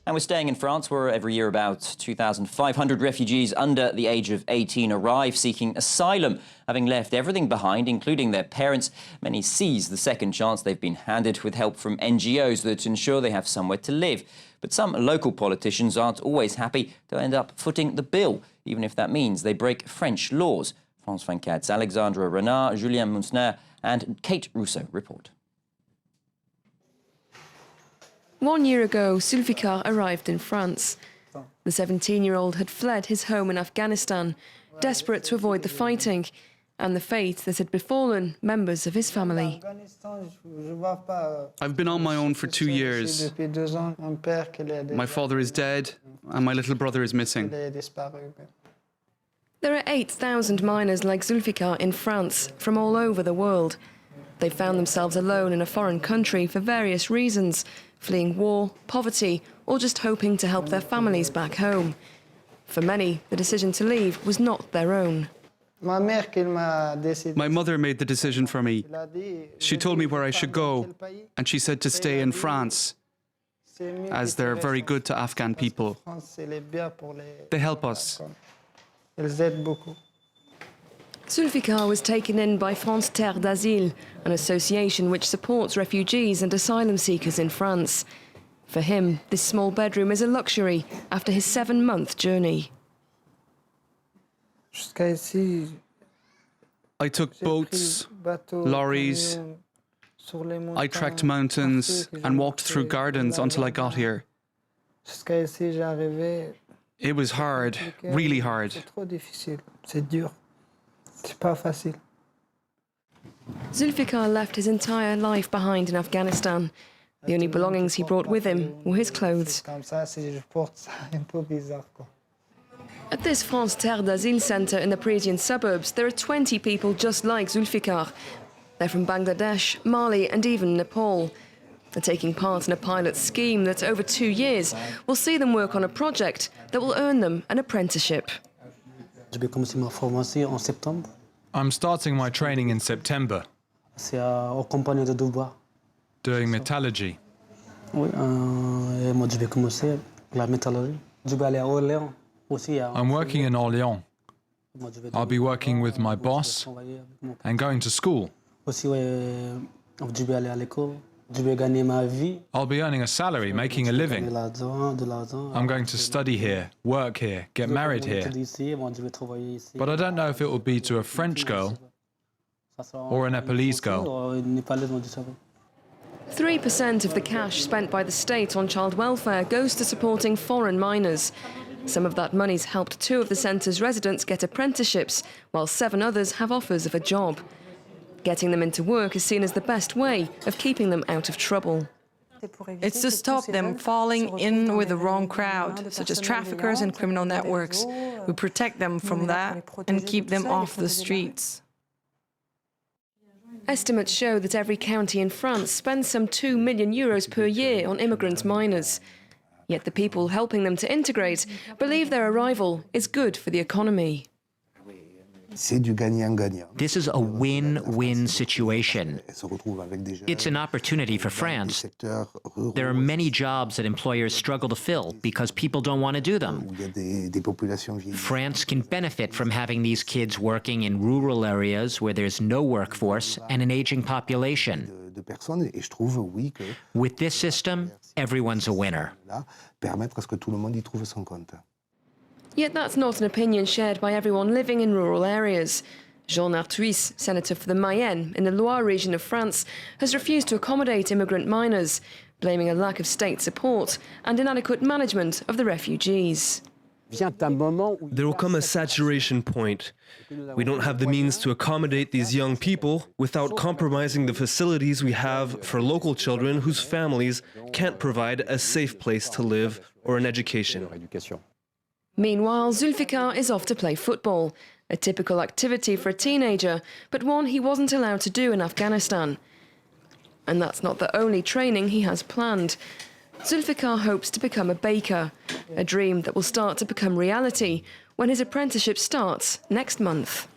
And we're staying in France, where every year about 2,500 refugees under the age of 18 arrive seeking asylum. Having left everything behind, including their parents, many seize the second chance they've been handed with help from NGOs that ensure they have somewhere to live. But some local politicians aren't always happy to end up footing the bill, even if that means they break French laws. France 24's Alexandra Renard, Julien Munsner and Kate Rousseau report. 1 year ago, Zulfikar arrived in France. The 17-year-old had fled his home in Afghanistan, desperate to avoid the fighting and the fate that had befallen members of his family. I've been on my own for 2 years. My father is dead and my little brother is missing. There are 8,000 miners like Zulfikar in France from all over the world. They found themselves alone in a foreign country for various reasons, fleeing war, poverty, or just hoping to help their families back home. For many, the decision to leave was not their own. My mother made the decision for me. She told me where I should go, and she said to stay in France, as they're very good to Afghan people. They help us. Zulfikar was taken in by France Terre d'Asile, an association which supports refugees and asylum seekers in France. For him, this small bedroom is a luxury after his 7-month journey. I took boats, lorries, I trekked mountains and walked through gardens until I got here. It was hard, really hard. Zulfikar left his entire life behind in Afghanistan. The only belongings he brought with him were his clothes. At this France Terre d'Asile centre in the Parisian suburbs, there are 20 people just like Zulfikar. They're from Bangladesh, Mali and even Nepal. They're taking part in a pilot scheme that over 2 years will see them work on a project that will earn them an apprenticeship. I'm starting my training in September, doing metallurgy. I'm working in Orléans. I'll be working with my boss and going to school. I'll be earning a salary, making a living. I'm going to study here, work here, get married here. But I don't know if it will be to a French girl or a Nepalese girl. 3% of the cash spent by the state on child welfare goes to supporting foreign miners. Some of that money's helped 2 of the centre's residents get apprenticeships, while 7 others have offers of a job. Getting them into work is seen as the best way of keeping them out of trouble. It's to stop them falling in with the wrong crowd, such as traffickers and criminal networks. We protect them from that and keep them off the streets. Estimates show that every county in France spends some €2 million per year on immigrant miners. Yet the people helping them to integrate believe their arrival is good for the economy. This is a win-win situation. It's an opportunity for France. There are many jobs that employers struggle to fill because people don't want to do them. France can benefit from having these kids working in rural areas where there's no workforce and an aging population. With this system, everyone's a winner. Yet that's not an opinion shared by everyone living in rural areas. Jean Arthuis, senator for the Mayenne in the Loire region of France, has refused to accommodate immigrant miners, blaming a lack of state support and inadequate management of the refugees. There will come a saturation point. We don't have the means to accommodate these young people without compromising the facilities we have for local children whose families can't provide a safe place to live or an education. Meanwhile, Zulfikar is off to play football, a typical activity for a teenager, but one he wasn't allowed to do in Afghanistan. And that's not the only training he has planned. Zulfikar hopes to become a baker, a dream that will start to become reality when his apprenticeship starts next month.